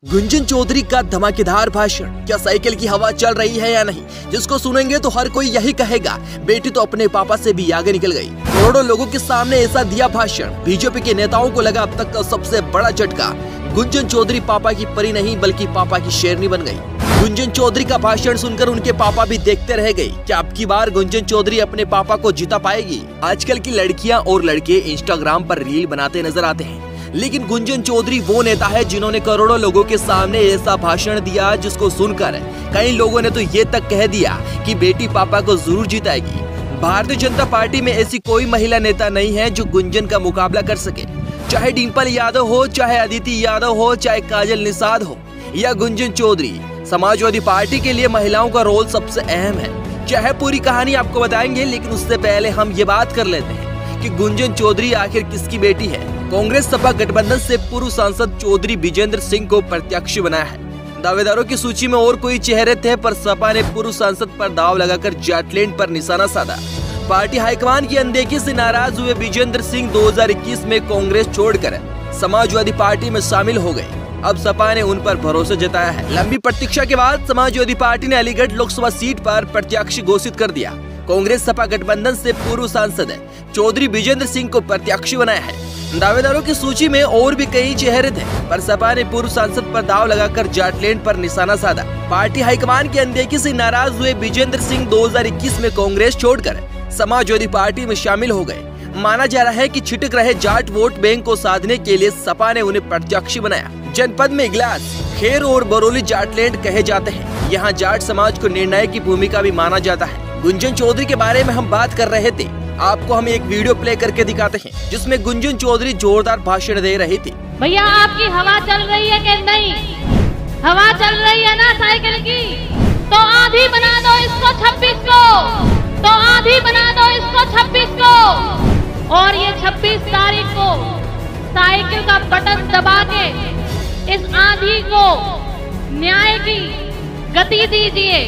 गुंजन चौधरी का धमाकेदार भाषण, क्या साइकिल की हवा चल रही है या नहीं? जिसको सुनेंगे तो हर कोई यही कहेगा, बेटी तो अपने पापा से भी आगे निकल गई। करोड़ों लोगों के सामने ऐसा दिया भाषण, बीजेपी के नेताओं को लगा अब तक का सबसे बड़ा झटका। गुंजन चौधरी पापा की परी नहीं बल्कि पापा की शेरनी बन गई। गुंजन चौधरी का भाषण सुनकर उनके पापा भी देखते रह गए। क्या अब की बार गुंजन चौधरी अपने पापा को जिता पाएगी? आजकल की लड़कियां और लड़के इंस्टाग्राम पर रील बनाते नजर आते हैं, लेकिन गुंजन चौधरी वो नेता है जिन्होंने करोड़ों लोगों के सामने ऐसा भाषण दिया जिसको सुनकर कई लोगों ने तो ये तक कह दिया कि बेटी पापा को जरूर जिताएगी। भारतीय जनता पार्टी में ऐसी कोई महिला नेता नहीं है जो गुंजन का मुकाबला कर सके। चाहे डिंपल यादव हो, चाहे अदिति यादव हो, चाहे काजल निषाद हो या गुंजन चौधरी, समाजवादी पार्टी के लिए महिलाओं का रोल सबसे अहम है। चाहे पूरी कहानी आपको बताएंगे, लेकिन उससे पहले हम ये बात कर लेते हैं कि गुंजन चौधरी आखिर किसकी बेटी है। कांग्रेस सपा गठबंधन से पूर्व सांसद चौधरी विजेंद्र सिंह को प्रत्याशी बनाया है। दावेदारों की सूची में और कोई चेहरे थे, पर सपा ने पूर्व सांसद पर दाव लगाकर जाटलैंड पर निशाना साधा। पार्टी हाईकमान की अनदेखी से नाराज हुए विजेंद्र सिंह 2021 में कांग्रेस छोड़कर समाजवादी पार्टी में शामिल हो गए। अब सपा ने उन पर भरोसा जताया है। लंबी प्रतीक्षा के बाद समाजवादी पार्टी ने अलीगढ़ लोकसभा सीट पर प्रत्याशी घोषित कर दिया। कांग्रेस सपा गठबंधन से पूर्व सांसद चौधरी विजेंद्र सिंह को प्रत्याशी बनाया है। दावेदारों की सूची में और भी कई चेहरे थे, पर सपा ने पूर्व सांसद पर दाव लगाकर जाटलैंड पर निशाना साधा। पार्टी हाईकमान की अनदेखी से नाराज हुए विजेंद्र सिंह 2021 में कांग्रेस छोड़कर समाजवादी पार्टी में शामिल हो गए। माना जा रहा है कि छिटक रहे जाट वोट बैंक को साधने के लिए सपा ने उन्हें प्रत्याशी बनाया। जनपद में इगलास, खेर और बरौली जाटलैंड कहे जाते हैं। यहाँ जाट समाज को निर्णायक की भूमिका भी माना जाता है। गुंजन चौधरी के बारे में हम बात कर रहे थे, आपको हम एक वीडियो प्ले करके दिखाते हैं जिसमें गुंजन चौधरी जोरदार भाषण दे रही थी। भैया आपकी हवा चल रही है कि नहीं? हवा चल रही है ना साइकिल की? तो आधी बना दो इसको 26 को, तो आधी बना दो इसको 26 को। और ये 26 तारीख को साइकिल का बटन दबा के इस आंधी को न्याय की गति दीजिए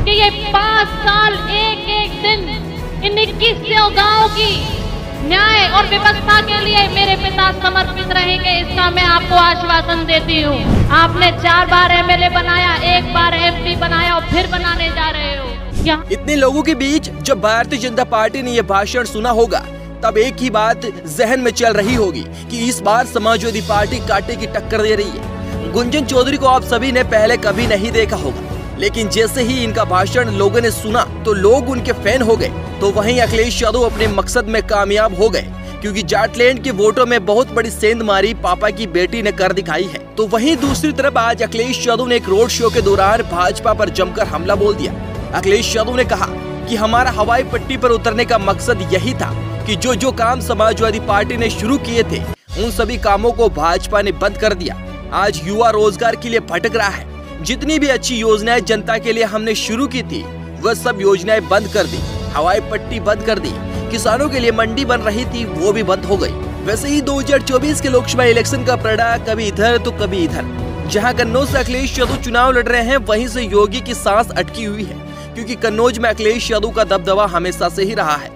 कि ये 5 साल एक एक दिन इन 21 गाँव की न्याय और व्यवस्था के लिए मेरे पिता समर्पित रहेंगे। इसका मैं आपको आश्वासन देती हूँ। आपने 4 बार एमएलए बनाया, 1 बार एमपी बनाया और फिर बनाने जा रहे हो। इतने लोगों के बीच जब भारतीय जनता पार्टी ने ये भाषण सुना होगा, तब एक ही बात जहन में चल रही होगी कि इस बार समाजवादी पार्टी कांटे की टक्कर दे रही है। गुंजन चौधरी को आप सभी ने पहले कभी नहीं देखा होगा, लेकिन जैसे ही इनका भाषण लोगों ने सुना तो लोग उनके फैन हो गए। तो वहीं अखिलेश यादव अपने मकसद में कामयाब हो गए, क्योंकि जाटलैंड के वोटों में बहुत बड़ी सेंधमारी पापा की बेटी ने कर दिखाई है। तो वहीं दूसरी तरफ आज अखिलेश यादव ने एक रोड शो के दौरान भाजपा पर जमकर हमला बोल दिया। अखिलेश यादव ने कहा कि हमारा हवाई पट्टी पर उतरने का मकसद यही था कि जो काम समाजवादी पार्टी ने शुरू किए थे उन सभी कामों को भाजपा ने बंद कर दिया। आज युवा रोजगार के लिए भटक रहा है। जितनी भी अच्छी योजनाएं जनता के लिए हमने शुरू की थी वह सब योजनाएं बंद कर दी। हवाई पट्टी बंद कर दी। किसानों के लिए मंडी बन रही थी, वो भी बंद हो गई। वैसे ही 2024 के लोकसभा इलेक्शन का पलड़ा कभी इधर तो कभी इधर। जहां कन्नौज से अखिलेश यादव चुनाव लड़ रहे हैं, वहीं से योगी की सांस अटकी हुई है, क्योंकि कन्नौज में अखिलेश यादव का दबदबा हमेशा से ही रहा है।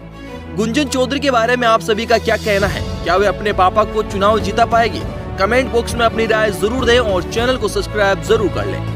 गुंजन चौधरी के बारे में आप सभी का क्या कहना है? क्या वे अपने पापा को चुनाव जीता पाएगी? कमेंट बॉक्स में अपनी राय जरूर दें और चैनल को सब्सक्राइब जरूर कर लें।